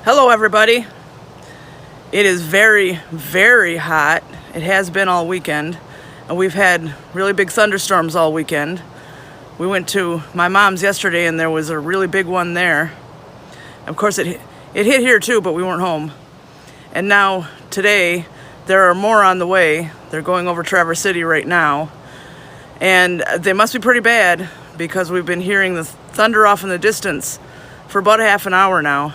Hello everybody. It is very, very hot. It has been all weekend. And we've had really big thunderstorms all weekend. We went to my mom's yesterday and there was a really big one there. Of course it hit here too, but we weren't home. And now today there are more on the way. They're going over Traverse City right now. And they must be pretty bad because we've been hearing the thunder off in the distance for about a half an hour now.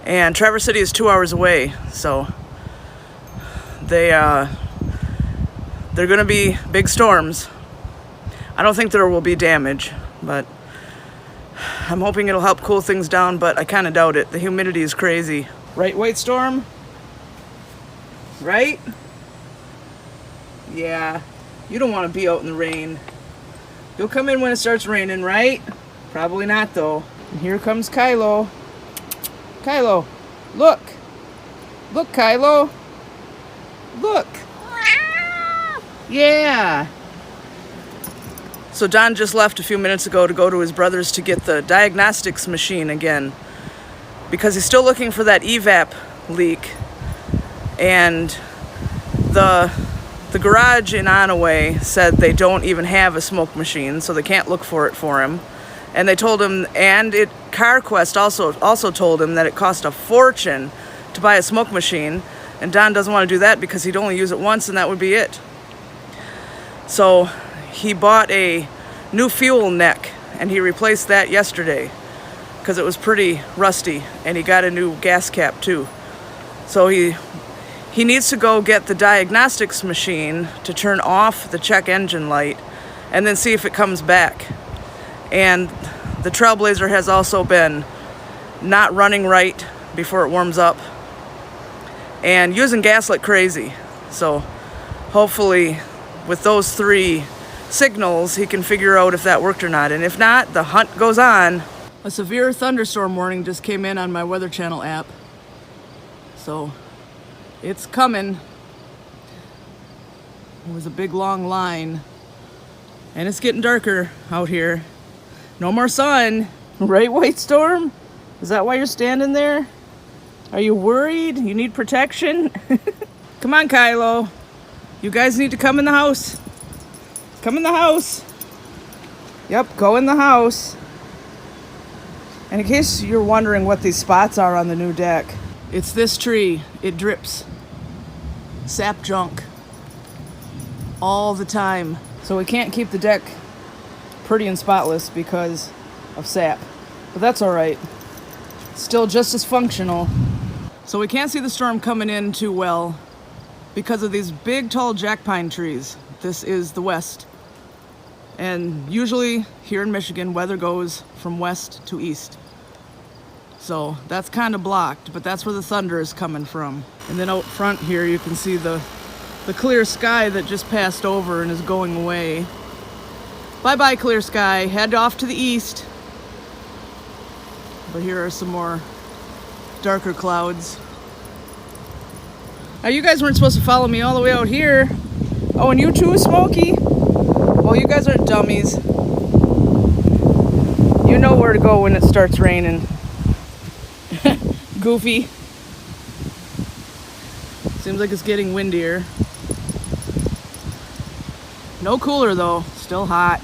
And Traverse City is 2 hours away, so they're going to be big storms. I don't think there will be damage, but I'm hoping it'll help cool things down, but I kind of doubt it. The humidity is crazy. Right, White Storm? Right? Yeah, you don't want to be out in the rain. You'll come in when it starts raining, right? Probably not, though. And here comes Kylo. Kylo, look. Look, Kylo. Look. Yeah. So Don just left a few minutes ago to go to his brother's to get the diagnostics machine again because he's still looking for that evap leak. And the garage in Onaway said they don't even have a smoke machine, so they can't look for it for him. And they told him, and CarQuest also told him that it cost a fortune to buy a smoke machine, and Don doesn't want to do that because he'd only use it once and that would be it. So he bought a new fuel neck and he replaced that yesterday because it was pretty rusty, and he got a new gas cap too. So he needs to go get the diagnostics machine to turn off the check engine light and then see if it comes back. And the Trailblazer has also been not running right before it warms up and using gas like crazy. So hopefully with those three signals he can figure out if that worked or not. And if not, the hunt goes on. A severe thunderstorm warning just came in on my Weather Channel app. So it's coming. It was a big long line. And it's getting darker out here. No more sun, right, White Storm? Is that why you're standing there? Are you worried? You need protection? Come on, Kylo. You guys need to come in the house. Come in the house. Yep, go in the house. And in case you're wondering what these spots are on the new deck, it's this tree. It drips sap junk all the time. So we can't keep the deck pretty and spotless because of sap, but that's all right. Still just as functional. So we can't see the storm coming in too well because of these big tall jack pine trees. This is the west, and usually here in Michigan weather goes from west to east, so that's kind of blocked, but that's where the thunder is coming from. And then out front here you can see the clear sky that just passed over and is going away. Bye-bye, clear sky. Head off to the east. But here are some more darker clouds. Now, you guys weren't supposed to follow me all the way out here. Oh, and you too, Smokey? Well, you guys aren't dummies. You know where to go when it starts raining. Goofy. Seems like it's getting windier. No cooler though, still hot.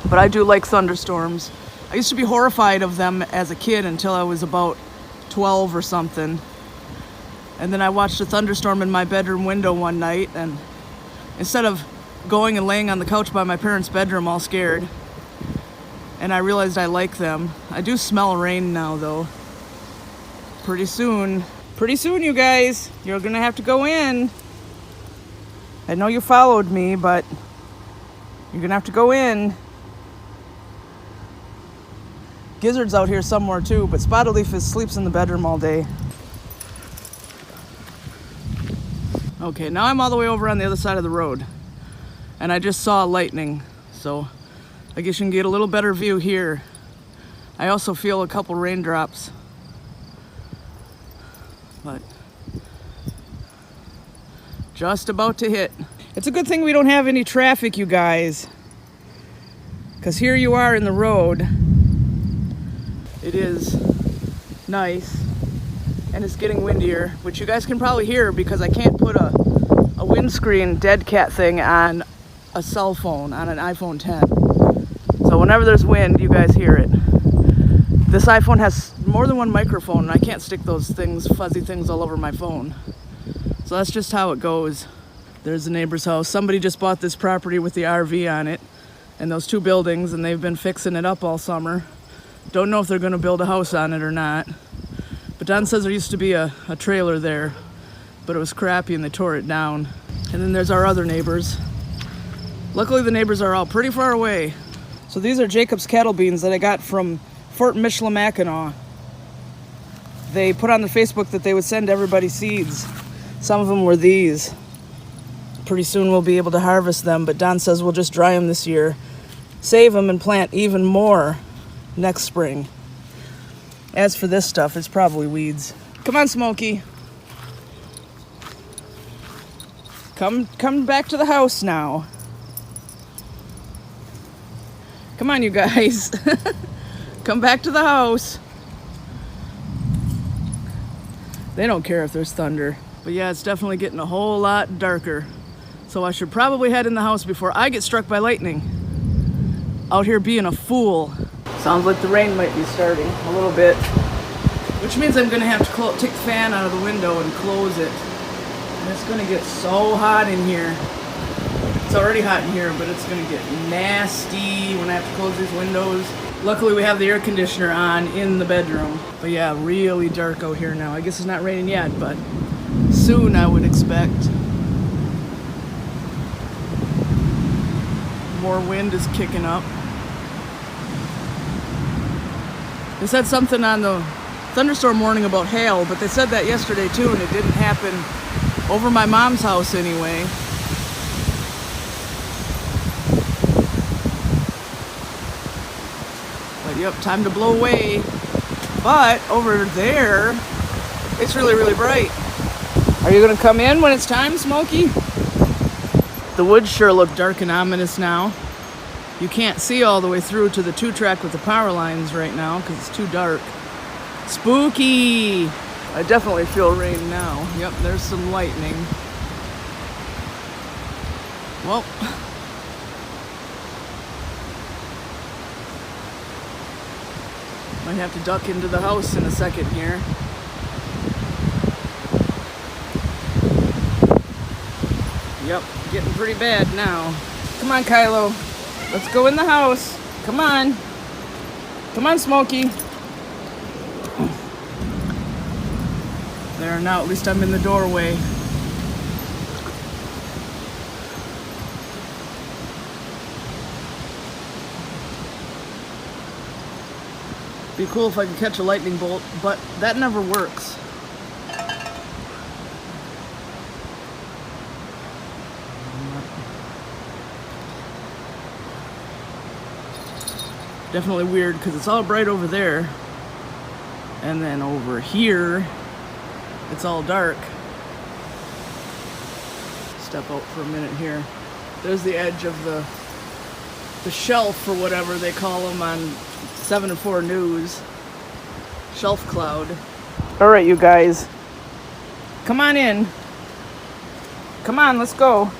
But I do like thunderstorms. I used to be horrified of them as a kid until I was about 12 or something. And then I watched a thunderstorm in my bedroom window one night, and instead of going and laying on the couch by my parents' bedroom all scared, and I realized I like them. I do smell rain now though. Pretty soon, you guys, you're gonna have to go in. I know you followed me, but you're gonna have to go in. Gizzard's out here somewhere too, but Spotted Leaf sleeps in the bedroom all day. Okay, now I'm all the way over on the other side of the road, and I just saw lightning, so I guess you can get a little better view here. I also feel a couple raindrops, but just about to hit. It's a good thing we don't have any traffic, you guys, because here you are in the road It is nice, and it's getting windier, which you guys can probably hear because I can't put a windscreen dead cat thing on a cell phone, on an iPhone 10. So whenever there's wind, you guys hear it. This iPhone has more than one microphone, and I can't stick those things, fuzzy things, all over my phone. So that's just how it goes. There's the neighbor's house. Somebody just bought this property with the RV on it and those 2 buildings, and they've been fixing it up all summer. Don't know if they're going to build a house on it or not. But Don says there used to be a trailer there, but it was crappy and they tore it down. And then there's our other neighbors. Luckily the neighbors are all pretty far away. So these are Jacob's cattle beans that I got from Fort Michilimackinac. They put on their Facebook that they would send everybody seeds. Some of them were these. Pretty soon we'll be able to harvest them, but Don says we'll just dry them this year, save them, and plant even more next spring. As for this stuff, it's probably weeds. Come on, Smokey. Come back to the house now. Come on, you guys. Come back to the house. They don't care if there's thunder. But yeah, it's definitely getting a whole lot darker. So I should probably head in the house before I get struck by lightning. Out here being a fool. Sounds like the rain might be starting a little bit. Which means I'm gonna have to take the fan out of the window and close it. And it's gonna get so hot in here. It's already hot in here, but it's gonna get nasty when I have to close these windows. Luckily we have the air conditioner on in the bedroom. But yeah, really dark out here now. I guess it's not raining yet, but soon I would expect. More wind is kicking up. They said something on the thunderstorm warning about hail, but they said that yesterday too, and it didn't happen over my mom's house anyway. But yep, time to blow away. But over there, it's really, really bright. Are you gonna come in when it's time, Smokey? The woods sure look dark and ominous now. You can't see all the way through to the 2-track with the power lines right now because it's too dark. Spooky! I definitely feel rain now. Yep, there's some lightning. Well, might have to duck into the house in a second here. Yep, getting pretty bad now. Come on, Kylo. Let's go in the house. Come on. Come on, Smokey. There, now at least I'm in the doorway. Be cool if I could catch a lightning bolt, but that never works. Definitely weird because it's all bright over there, and then over here it's all dark. Step out for a minute here. There's the edge of the shelf, or whatever they call them on 7 and 4 News. Shelf cloud. All right, you guys, come on in. Come on, let's go.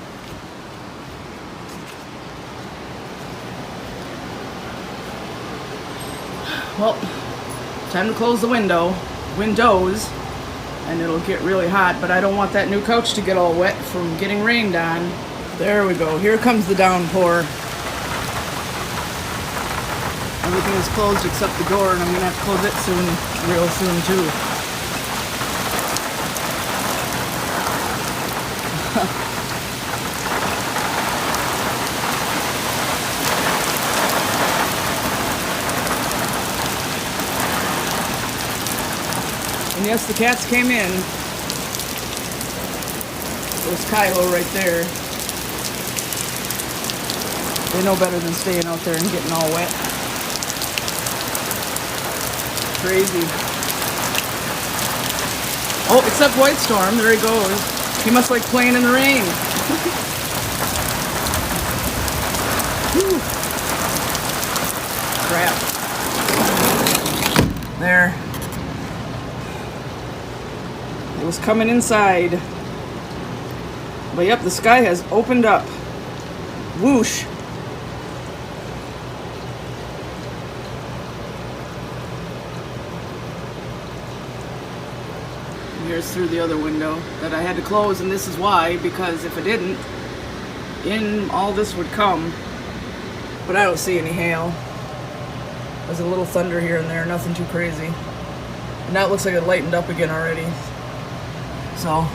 Well, time to close the windows, and it'll get really hot, but I don't want that new couch to get all wet from getting rained on. There we go. Here comes the downpour. Everything is closed except the door, and I'm gonna have to close it soon, real soon too. And yes, the cats came in. There's Kylo right there. They know better than staying out there and getting all wet. Crazy. Oh, except White Storm. There he goes. He must like playing in the rain. Crap. there. It was coming inside. But yep, the sky has opened up. Whoosh. Here's through the other window that I had to close, and this is why, because if it didn't, in all this would come. But I don't see any hail. There's a little thunder here and there, nothing too crazy. And now it looks like it lightened up again already. So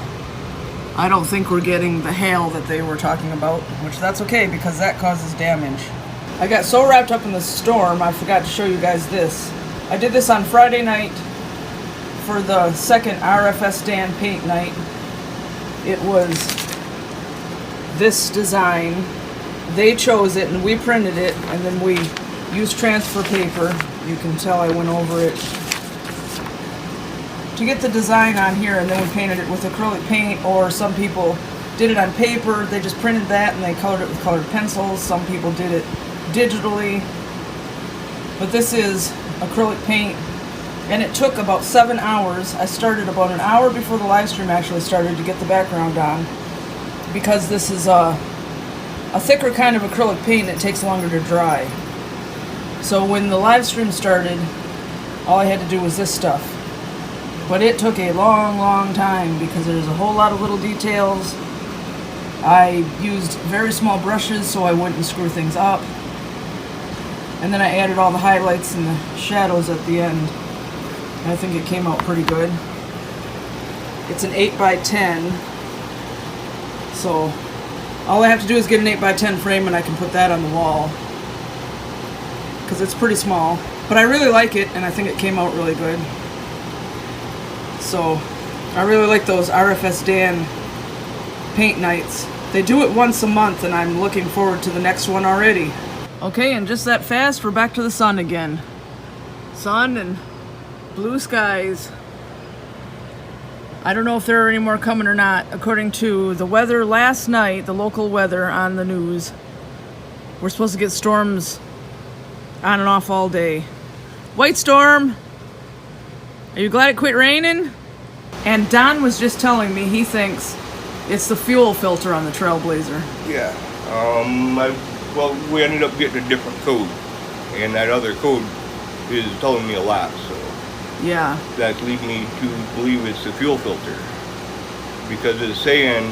I don't think we're getting the hail that they were talking about, which that's okay because that causes damage. I got so wrapped up in the storm, I forgot to show you guys this. I did this on Friday night for the second RFS Dan paint night. It was this design. They chose it and we printed it, and then we used transfer paper. You can tell I went over it to get the design on here, and then we painted it with acrylic paint, or some people did it on paper. They just printed that and they colored it with colored pencils. Some people did it digitally. But this is acrylic paint, and it took about 7 hours. I started about an hour before the live stream actually started to get the background on, because this is a thicker kind of acrylic paint and it takes longer to dry. So when the live stream started, all I had to do was this stuff. But it took a long time because there's a whole lot of little details. I used very small brushes so I wouldn't screw things up. And then I added all the highlights and the shadows at the end. And I think it came out pretty good. It's an 8x10. So all I have to do is get an 8x10 frame and I can put that on the wall. Because it's pretty small. But I really like it, and I think it came out really good. So I really like those RFS Dan paint nights. They do it once a month, and I'm looking forward to the next one already. Okay, and just that fast, we're back to the sun again. Sun and blue skies. I don't know if there are any more coming or not. According to the weather last night, the local weather on the news, we're supposed to get storms on and off all day. White storm. Are you glad it quit raining? And Don was just telling me he thinks it's the fuel filter on the Trailblazer. Yeah. Well, we ended up getting a different code, and that other code is telling me a lot. So yeah, that's leading me to believe it's the fuel filter, because it's saying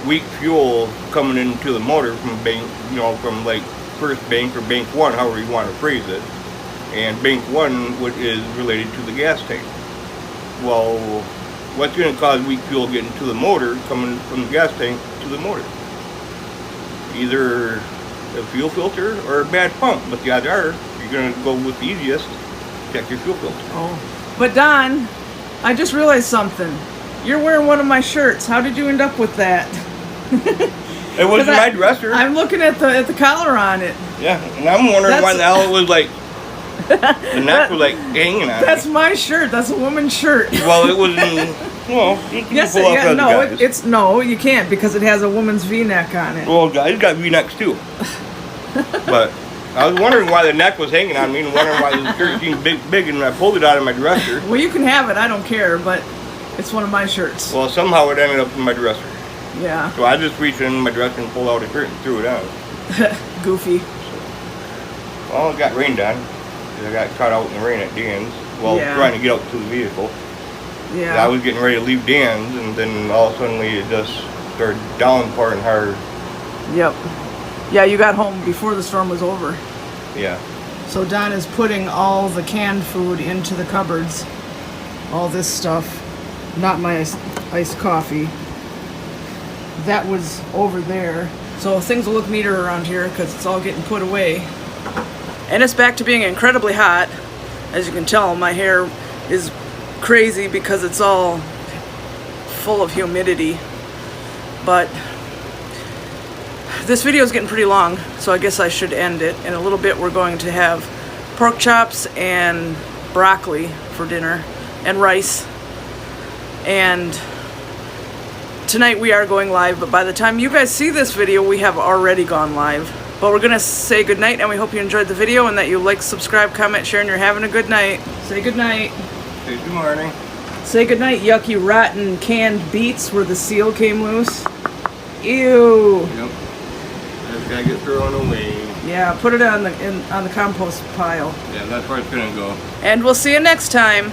weak fuel coming into the motor from bank, from like first bank or bank one, however you want to phrase it. And bank one is related to the gas tank. Well, what's going to cause weak fuel getting to the motor, coming from the gas tank to the motor? Either a fuel filter or a bad pump, but the odds are you're going to go with the easiest, check your fuel filter. Oh, but Don, I just realized something. You're wearing one of my shirts. How did you end up with that? It was my dresser. I'm looking at the collar on it. Yeah, and I'm wondering why the hell it was like, the neck was like hanging on. That's my shirt. That's a woman's shirt. Well, it was in, you yes, pull yeah, no, you can't, because it has a woman's V-neck on it. Well, guys got V-necks too. But I was wondering why the neck was hanging on me, and wondering why the shirt seemed big, and I pulled it out of my dresser. Well, you can have it. I don't care, but it's one of my shirts. Well, somehow it ended up in my dresser. Yeah. So I just reached in my dresser and pulled out a shirt and threw it out. Goofy. Well, it got rained on. I got caught out in the rain at Dan's. Well, trying to get out to the vehicle. Yeah. I was getting ready to leave Dan's, and then all of a sudden it just started downpouring hard. Yep. Yeah, you got home before the storm was over. Yeah. So Don is putting all the canned food into the cupboards. All this stuff. Not my iced coffee. That was over there. So things will look neater around here because it's all getting put away. And it's back to being incredibly hot. As you can tell, my hair is crazy because it's all full of humidity. But this video is getting pretty long, so I guess I should end it. In a little bit we're going to have pork chops and broccoli for dinner and rice. And tonight we are going live, but by the time you guys see this video, we have already gone live. But we're gonna say goodnight, and we hope you enjoyed the video and that you like, subscribe, comment, share, and you're having a good night. Say goodnight. Say good morning. Say goodnight, yucky, rotten, canned beets where the seal came loose. Ew. Yep. That's gotta get thrown away. Yeah, put it on the compost pile. Yeah, that's where it's gonna go. And we'll see you next time.